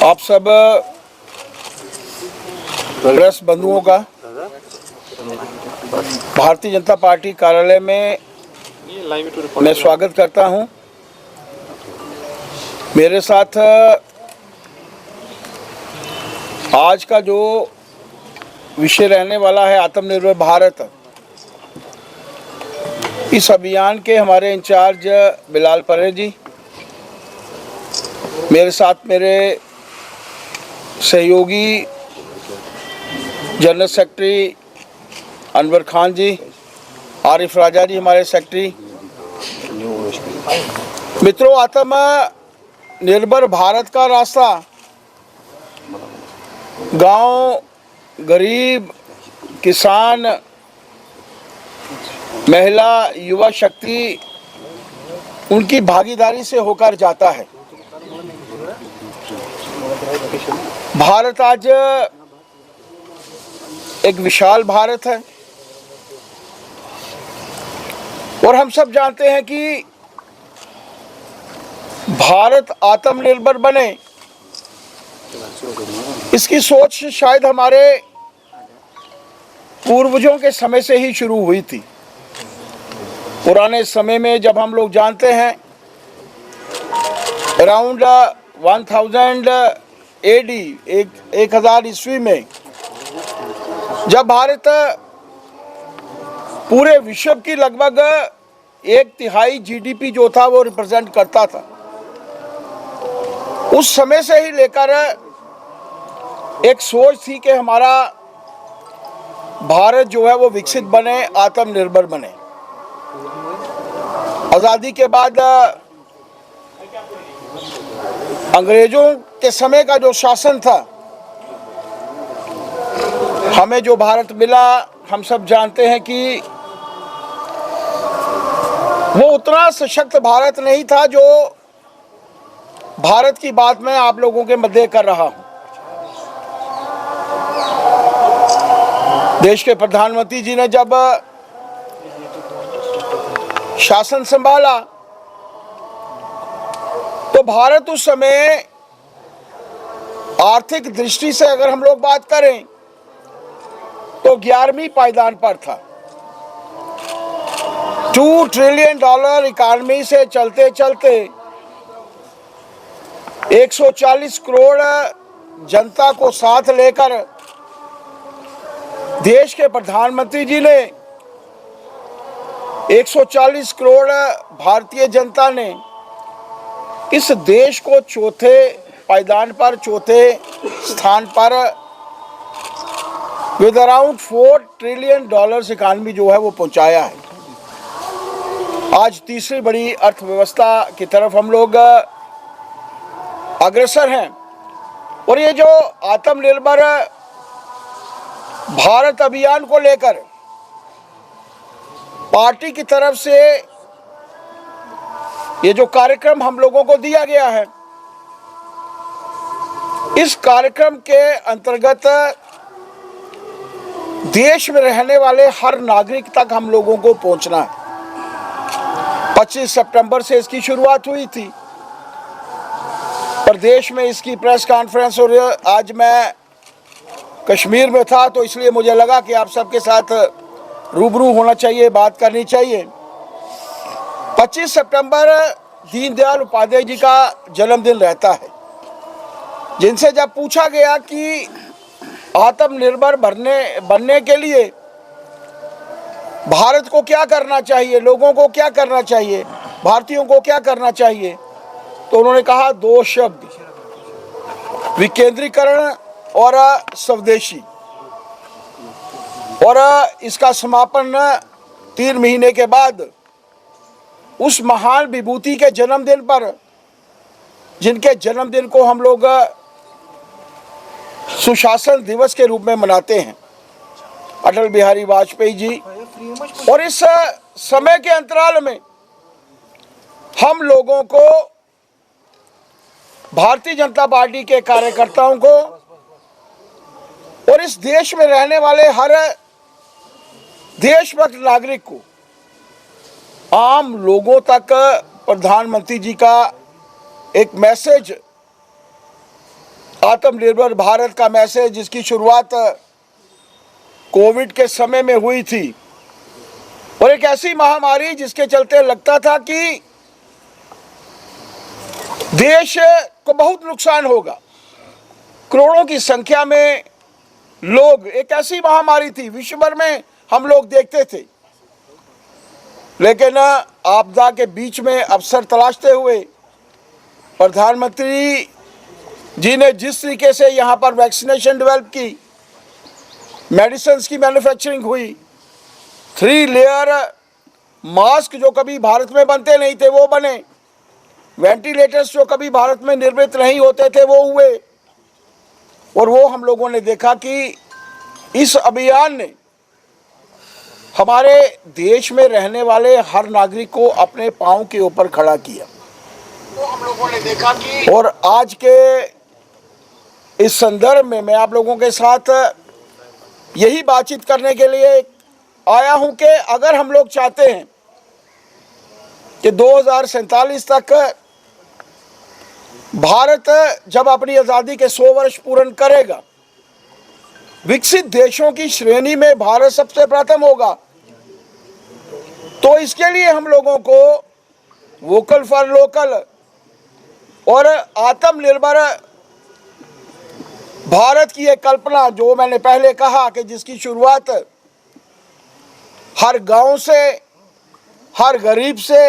आप सब प्रेस बंधुओं का भारतीय जनता पार्टी कार्यालय में मैं स्वागत करता हूं। मेरे साथ आज का जो विषय रहने वाला है आत्मनिर्भर भारत, इस अभियान के हमारे इंचार्ज बिलाल परे जी, मेरे साथ मेरे सहयोगी जनरल सेक्रेटरी अनवर खान जी, आरिफ राजा जी हमारे सेक्रेटरी। मित्रों, आत्मनिर्भर भारत का रास्ता गांव, गरीब, किसान, महिला, युवा शक्ति, उनकी भागीदारी से होकर जाता है। भारत आज एक विशाल भारत है और हम सब जानते हैं कि भारत आत्मनिर्भर बने, इसकी सोच शायद हमारे पूर्वजों के समय से ही शुरू हुई थी। पुराने समय में जब हम लोग जानते हैं अराउंड 1000 AD 1000 ईस्वी में जब भारत पूरे विश्व की लगभग 1/3 GDP जो था वो रिप्रेजेंट करता था, उस समय से ही लेकर एक सोच थी कि हमारा भारत जो है वो विकसित बने, आत्मनिर्भर बने। आज़ादी के बाद अंग्रेजों के समय का जो शासन था, हमें जो भारत मिला, हम सब जानते हैं कि वो उतना सशक्त भारत नहीं था जो भारत की बात मैं आप लोगों के मध्य कर रहा हूं। देश के प्रधानमंत्री जी ने जब शासन संभाला तो भारत उस समय आर्थिक दृष्टि से अगर हम लोग बात करें तो 11वीं पायदान पर था। $2 ट्रिलियन इकॉनमी से चलते चलते 140 करोड़ जनता को साथ लेकर देश के प्रधानमंत्री जी ने 140 करोड़ भारतीय जनता ने इस देश को चौथे पायदान पर, चौथे स्थान पर विद अराउंड $4 ट्रिलियन इकॉनमी जो है वो पहुंचाया है। आज तीसरी बड़ी अर्थव्यवस्था की तरफ हम लोग अग्रसर हैं और ये जो आत्मनिर्भर भारत अभियान को लेकर पार्टी की तरफ से ये जो कार्यक्रम हम लोगों को दिया गया है, इस कार्यक्रम के अंतर्गत देश में रहने वाले हर नागरिक तक हम लोगों को पहुंचना है। 25 सितंबर से इसकी शुरुआत हुई थी, प्रदेश में इसकी प्रेस कॉन्फ्रेंस, और आज मैं कश्मीर में था तो इसलिए मुझे लगा कि आप सबके साथ रूबरू होना चाहिए, बात करनी चाहिए। 25 सितंबर दीनदयाल उपाध्याय जी का जन्मदिन रहता है, जिनसे जब पूछा गया कि आत्मनिर्भर बनने के लिए भारत को क्या करना चाहिए, लोगों को क्या करना चाहिए, भारतीयों को क्या करना चाहिए, तो उन्होंने कहा 2 शब्द, विकेंद्रीकरण और स्वदेशी। और इसका समापन 3 महीने के बाद उस महान विभूति के जन्मदिन पर, जिनके जन्मदिन को हम लोग सुशासन दिवस के रूप में मनाते हैं, अटल बिहारी वाजपेयी जी। और इस समय के अंतराल में हम लोगों को, भारतीय जनता पार्टी के कार्यकर्ताओं को और इस देश में रहने वाले हर देशभक्त नागरिक को, आम लोगों तक प्रधानमंत्री जी का एक मैसेज आत्मनिर्भर भारत का मैसेज जिसकी शुरुआत कोविड के समय में हुई थी, और एक ऐसी महामारी जिसके चलते लगता था कि देश को बहुत नुकसान होगा, करोड़ों की संख्या में लोग, एक ऐसी महामारी थी विश्व भर में हम लोग देखते थे। लेकिन आपदा के बीच में अवसर तलाशते हुए प्रधानमंत्री जी ने जिस तरीके से यहाँ पर वैक्सीनेशन डेवलप की, मेडिसिन की मैन्युफैक्चरिंग हुई, 3 लेयर मास्क जो कभी भारत में बनते नहीं थे वो बने, वेंटिलेटर्स जो कभी भारत में निर्मित नहीं होते थे वो हुए, और वो हम लोगों ने देखा कि इस अभियान ने हमारे देश में रहने वाले हर नागरिक को अपने पांव के ऊपर खड़ा किया। तो हम लोगों ने देखा कि, और आज के इस संदर्भ में मैं आप लोगों के साथ यही बातचीत करने के लिए आया हूं कि अगर हम लोग चाहते हैं कि 2047 तक भारत जब अपनी आज़ादी के 100 वर्ष पूर्ण करेगा, विकसित देशों की श्रेणी में भारत सबसे प्रथम होगा, तो इसके लिए हम लोगों को वोकल फॉर लोकल और आत्मनिर्भर भारत की एक कल्पना, जो मैंने पहले कहा कि जिसकी शुरुआत हर गांव से, हर गरीब से,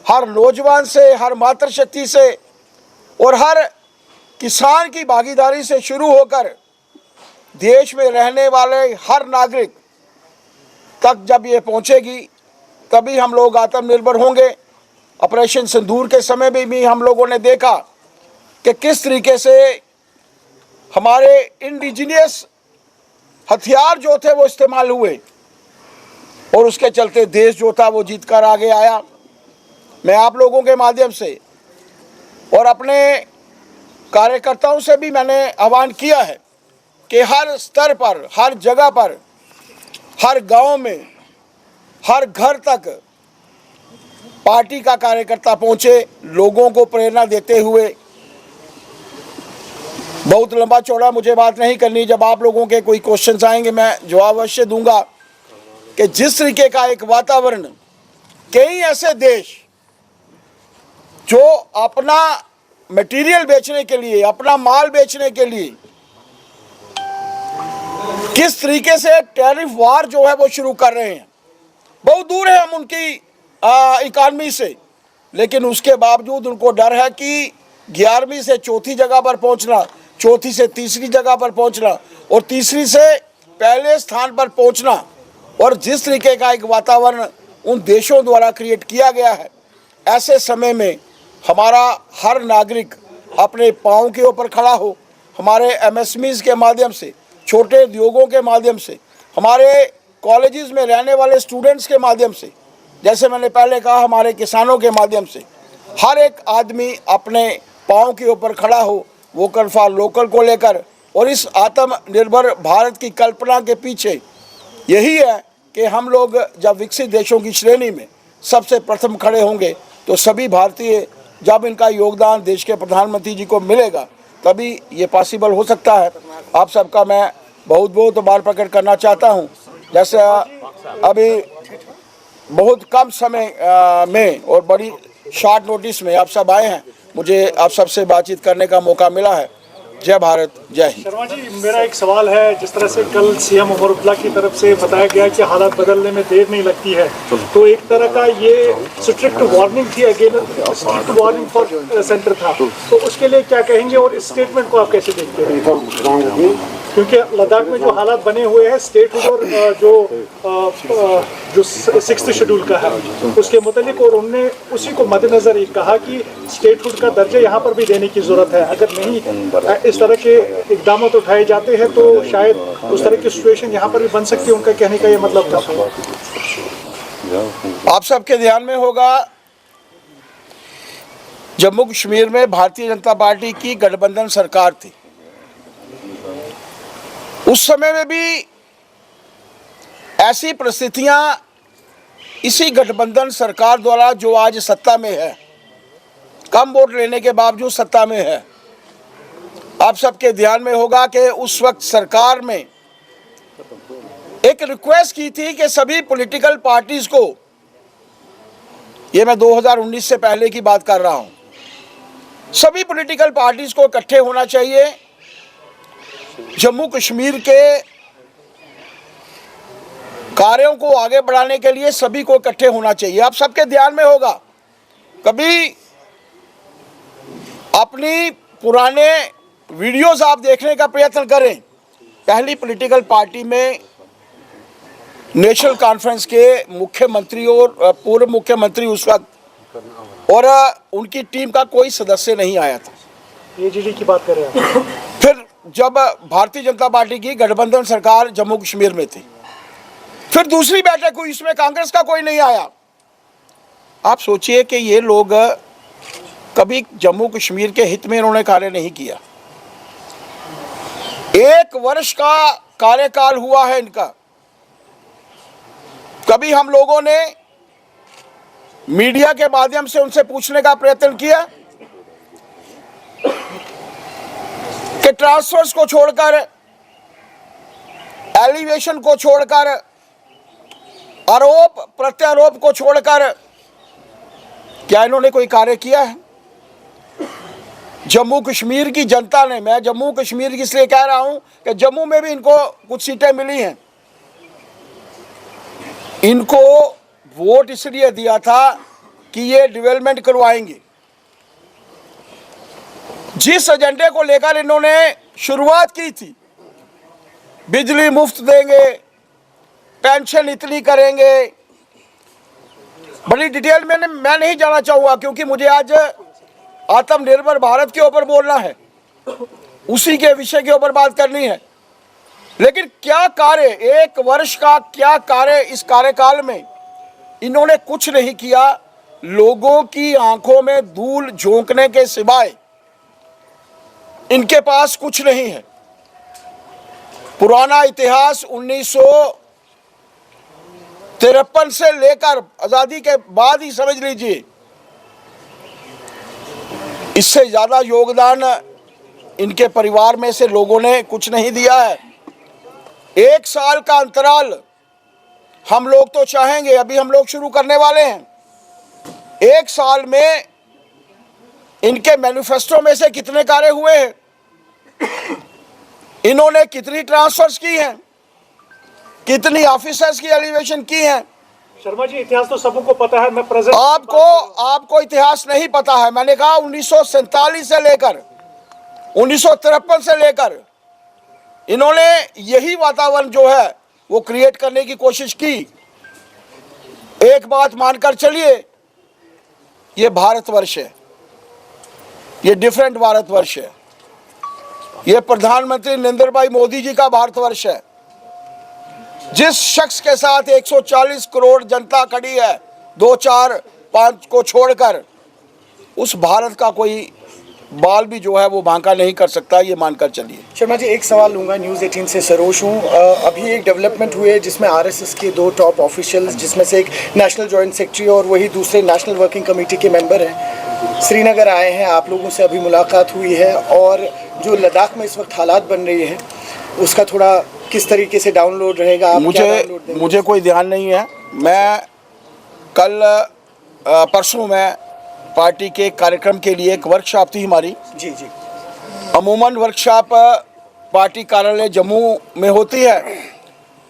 हर नौजवान से, हर मातृशक्ति से और हर किसान की भागीदारी से शुरू होकर देश में रहने वाले हर नागरिक तक जब ये पहुंचेगी, तभी हम लोग आत्मनिर्भर होंगे। ऑपरेशन सिंदूर के समय में भी हम लोगों ने देखा कि किस तरीके से हमारे इंडिजिनियस हथियार जो थे वो इस्तेमाल हुए, और उसके चलते देश जो था वो जीत कर आगे आया। मैं आप लोगों के माध्यम से और अपने कार्यकर्ताओं से भी मैंने आह्वान किया है कि हर स्तर पर, हर जगह पर, हर गांव में, हर घर तक पार्टी का कार्यकर्ता पहुंचे, लोगों को प्रेरणा देते हुए। बहुत लंबा चौड़ा मुझे बात नहीं करनी, जब आप लोगों के कोई क्वेश्चंस आएंगे मैं जवाब अवश्य दूंगा कि जिस तरीके का एक वातावरण कई ऐसे देश जो अपना मटेरियल बेचने के लिए, अपना माल बेचने के लिए किस तरीके से टैरिफ वार जो है वो शुरू कर रहे हैं। बहुत दूर है हम उनकी इकॉनमी से, लेकिन उसके बावजूद उनको डर है कि 11वीं से चौथी जगह पर पहुंचना, चौथी से तीसरी जगह पर पहुंचना और तीसरी से पहले स्थान पर पहुंचना। और जिस तरीके का एक वातावरण उन देशों द्वारा क्रिएट किया गया है, ऐसे समय में हमारा हर नागरिक अपने पाँव के ऊपर खड़ा हो, हमारे एमएसएमईज़ के माध्यम से, छोटे उद्योगों के माध्यम से, हमारे कॉलेजेस में रहने वाले स्टूडेंट्स के माध्यम से, जैसे मैंने पहले कहा हमारे किसानों के माध्यम से, हर एक आदमी अपने पाँव के ऊपर खड़ा हो वोकल फॉर लोकल को लेकर। और इस आत्मनिर्भर भारत की कल्पना के पीछे यही है कि हम लोग जब विकसित देशों की श्रेणी में सबसे प्रथम खड़े होंगे, तो सभी भारतीय जब इनका योगदान देश के प्रधानमंत्री जी को मिलेगा, तभी ये पॉसिबल हो सकता है। आप सबका मैं बहुत बहुत आभार प्रकट करना चाहता हूँ। जैसे अभी बहुत कम समय में और बड़ी शॉर्ट नोटिस में आप सब आए हैं, मुझे आप सबसे बातचीत करने का मौका मिला है। जय भारत, जय हिंद। शर्मा जी, मेरा एक सवाल है। जिस तरह से कल सीएम उमर अब्दुल्ला की तरफ से बताया गया कि हालात बदलने में देर नहीं लगती है, तो एक तरह का ये स्ट्रिक्ट वार्निंग थी, again strict warning for centre था, तो उसके लिए क्या कहेंगे और इस स्टेटमेंट को आप कैसे देखते हैं? क्योंकि लद्दाख में जो हालात बने हुए हैं स्टेटहुड और जो 6th शेड्यूल का है उसके मुतालिक, और उन्होंने उसी को मद्देनजर कहा कि स्टेटहुड का दर्जा यहाँ पर भी देने की जरूरत है। अगर नहीं इस तरह के इकदाम उठाए जाते हैं तो शायद उस तरह की सिचुएशन यहाँ पर भी बन सकती है। उनका कहने का ये मतलब था। आप सबके ध्यान में होगा, जम्मू कश्मीर में भारतीय जनता पार्टी की गठबंधन सरकार थी। उस समय में भी ऐसी परिस्थितियां इसी गठबंधन सरकार द्वारा, जो आज सत्ता में है, कम वोट लेने के बावजूद सत्ता में है, आप सबके ध्यान में होगा कि उस वक्त सरकार में एक रिक्वेस्ट की थी कि सभी पॉलिटिकल पार्टीज को, ये मैं 2019 से पहले की बात कर रहा हूं, सभी पॉलिटिकल पार्टीज को इकट्ठे होना चाहिए। जम्मू कश्मीर के कार्यों को आगे बढ़ाने के लिए सभी को इकट्ठे होना चाहिए। आप सबके ध्यान में होगा, कभी अपनी पुराने वीडियोस आप देखने का प्रयत्न करें। पहली पॉलिटिकल पार्टी में नेशनल कॉन्फ्रेंस के मुख्यमंत्री और पूर्व मुख्यमंत्री उस वक्त और उनकी टीम का कोई सदस्य नहीं आया था। एजीडी की बात कर रहे हैं। फिर जब भारतीय जनता पार्टी की गठबंधन सरकार जम्मू कश्मीर में थी, फिर दूसरी बैठक हुई, इसमें कांग्रेस का कोई नहीं आया। आप सोचिए कि ये लोग कभी जम्मू कश्मीर के हित में इन्होंने कार्य नहीं किया। 1 वर्ष का कार्यकाल हुआ है इनका। कभी हम लोगों ने मीडिया के माध्यम से उनसे पूछने का प्रयत्न किया कि ट्रांसफर्स को छोड़कर, एलिवेशन को छोड़कर, आरोप प्रत्यारोप को छोड़कर क्या इन्होंने कोई कार्य किया है? जम्मू कश्मीर की जनता ने, मैं जम्मू कश्मीर की इसलिए कह रहा हूं कि जम्मू में भी इनको कुछ सीटें मिली हैं, इनको वोट इसलिए दिया था कि ये डेवलपमेंट करवाएंगे। जिस एजेंडे को लेकर इन्होंने शुरुआत की थी, बिजली मुफ्त देंगे, पेंशन इतनी करेंगे, बड़ी डिटेल में मैं नहीं जाना चाहूंगा क्योंकि मुझे आज आत्मनिर्भर भारत के ऊपर बोलना है, उसी के विषय के ऊपर बात करनी है। लेकिन क्या कार्य, 1 वर्ष का क्या कार्य इस कार्यकाल में इन्होंने कुछ नहीं किया। लोगों की आंखों में धूल झोंकने के सिवाय इनके पास कुछ नहीं है। पुराना इतिहास 1953 से लेकर आजादी के बाद ही समझ लीजिए, इससे ज्यादा योगदान इनके परिवार में से लोगों ने कुछ नहीं दिया है। 1 साल का अंतराल हम लोग तो चाहेंगे, अभी हम लोग शुरू करने वाले हैं। 1 साल में इनके मैनिफेस्टो में से कितने कार्य हुए हैं, इन्होंने कितनी ट्रांसफर्स की हैं, कितनी ऑफिसर्स की एलिवेशन की हैं। शर्मा जी, इतिहास तो सबको पता है। मैं प्रेजेंट आपको इतिहास नहीं पता है। मैंने कहा 1947 से लेकर 1953 से लेकर इन्होंने यही वातावरण जो है वो क्रिएट करने की कोशिश की। एक बात मानकर चलिए, ये भारतवर्ष है, ये डिफरेंट भारतवर्ष है, ये प्रधानमंत्री नरेंद्र भाई मोदी जी का भारतवर्ष है। जिस शख्स के साथ 140 करोड़ जनता खड़ी है, 2, 4, 5 को छोड़कर, उस भारत का कोई बाल भी जो है वो बांका नहीं कर सकता, ये मानकर चलिए। शर्मा जी, एक सवाल लूँगा। न्यूज़ 18 से सरोज हूँ। अभी एक डेवलपमेंट हुई है जिसमें आरएसएस के 2 टॉप ऑफिशियल्स, जिसमें से एक नेशनल जॉइंट सेक्रेटरी और वही दूसरे नेशनल वर्किंग कमेटी के मेंबर हैं, श्रीनगर आए हैं। आप लोगों से अभी मुलाकात हुई है और जो लद्दाख में इस वक्त हालात बन रही हैं उसका थोड़ा किस तरीके से डाउनलोड रहेगा? आप मुझे कोई ध्यान नहीं है। मैं कल परसों में पार्टी के कार्यक्रम के लिए एक वर्कशॉप थी हमारी। जी जी। अमूमन वर्कशॉप पार्टी कार्यालय जम्मू में होती है।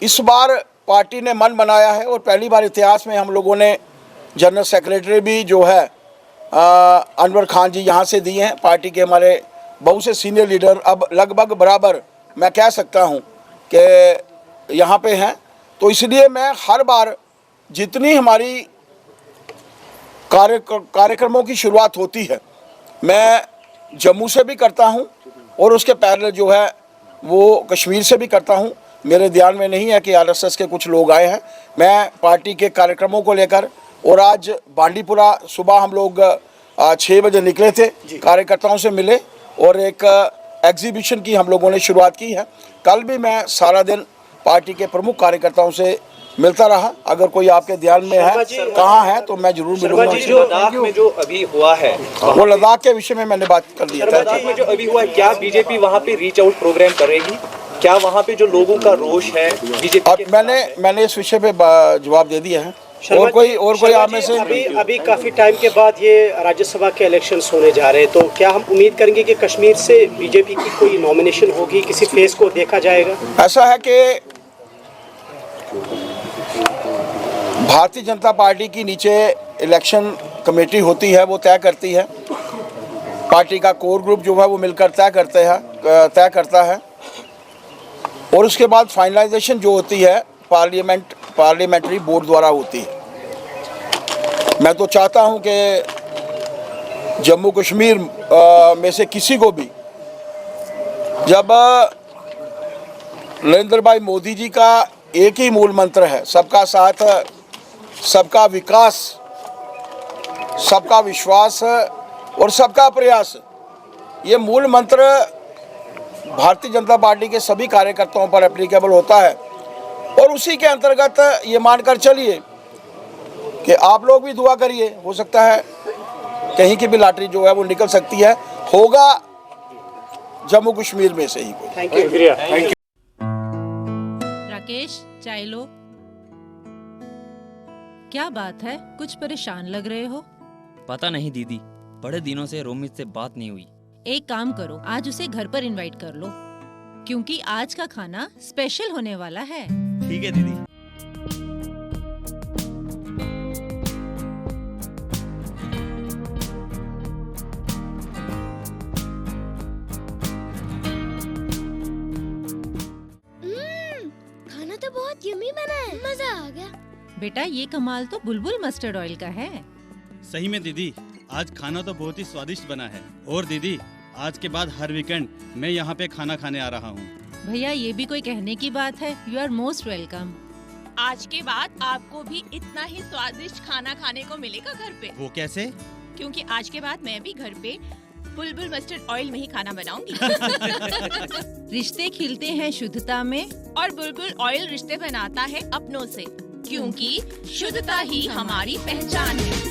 इस बार पार्टी ने मन बनाया है और पहली बार इतिहास में हम लोगों ने जनरल सेक्रेटरी भी जो है अनवर खान जी यहाँ से दिए हैं। पार्टी के हमारे बहुत से सीनियर लीडर अब लगभग बराबर मैं कह सकता हूँ कि यहाँ पे हैं। तो इसलिए मैं हर बार जितनी हमारी कार्यक्रमों की शुरुआत होती है, मैं जम्मू से भी करता हूं और उसके पैरेलल जो है वो कश्मीर से भी करता हूं। मेरे ध्यान में नहीं है कि आरएसएस के कुछ लोग आए हैं। मैं पार्टी के कार्यक्रमों को लेकर, और आज बांडीपुरा सुबह हम लोग 6 बजे निकले थे, कार्यकर्ताओं से मिले और एक एग्जीबिशन की हम लोगों ने शुरुआत की है। कल भी मैं सारा दिन पार्टी के प्रमुख कार्यकर्ताओं से मिलता रहा। अगर कोई आपके ध्यान में है कहाँ है तो मैं जरूर मिलूंगा। जो लद्दाख में जो अभी हुआ है, वो लद्दाख के विषय में मैंने बात कर दिया था। लद्दाख में जो अभी हुआ है, क्या बीजेपी वहाँ पे रीच आउट प्रोग्राम करेगी? क्या वहाँ पे जो लोगों का रोष है बीजेपी अब मैंने इस विषय पे जवाब दे दिया है। और कोई आप में से अभी काफी टाइम के बाद ये राज्यसभा के इलेक्शंस होने जा रहे हैं, तो क्या हम उम्मीद करेंगे कि कश्मीर से बीजेपी की कोई नॉमिनेशन होगी, किसी फेस को देखा जाएगा? ऐसा है कि भारतीय जनता पार्टी की नीचे इलेक्शन कमेटी होती है, वो तय करती है। पार्टी का कोर ग्रुप जो है वो मिलकर तय करता है और उसके बाद फाइनलाइजेशन जो होती है पार्लियामेंट्री बोर्ड द्वारा होती है। मैं तो चाहता हूं कि जम्मू कश्मीर में से किसी को भी, जब नरेंद्र भाई मोदी जी का एक ही मूल मंत्र है, सबका साथ, सबका विकास, सबका विश्वास और सबका प्रयास, ये मूल मंत्र भारतीय जनता पार्टी के सभी कार्यकर्ताओं पर एप्लीकेबल होता है। और उसी के अंतर्गत ये मानकर चलिए कि आप लोग भी दुआ करिए, हो सकता है कहीं की भी लॉटरी जो है वो निकल सकती है, होगा जम्मू कश्मीर में से ही कोई। Thank you. राकेश, चाय लो। क्या बात है, कुछ परेशान लग रहे हो? पता नहीं दीदी, बड़े दिनों से रोमित से बात नहीं हुई। एक काम करो, आज उसे घर पर इनवाइट कर लो, क्योंकि आज का खाना स्पेशल होने वाला है। ठीक है दीदी। खाना तो बहुत यम्मी बना है, मजा आ गया। बेटा, ये कमाल तो बुलबुल मस्टर्ड ऑयल का है। सही में दीदी, आज खाना तो बहुत ही स्वादिष्ट बना है। और दीदी, आज के बाद हर वीकेंड मैं यहाँ पे खाना खाने आ रहा हूँ। भैया, ये भी कोई कहने की बात है? You are most welcome. आज के बाद आपको भी इतना ही स्वादिष्ट खाना खाने को मिलेगा घर पे। वो कैसे? क्योंकि आज के बाद मैं भी घर पे बुलबुल मस्टर्ड ऑयल में ही खाना बनाऊंगी। रिश्ते खिलते हैं शुद्धता में, और बुलबुल ऑयल रिश्ते बनाता है अपनों से, क्योंकि शुद्धता ही हमारी पहचान है।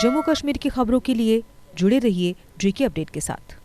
जम्मू कश्मीर की खबरों के लिए जुड़े रहिए JK अपडेट के साथ।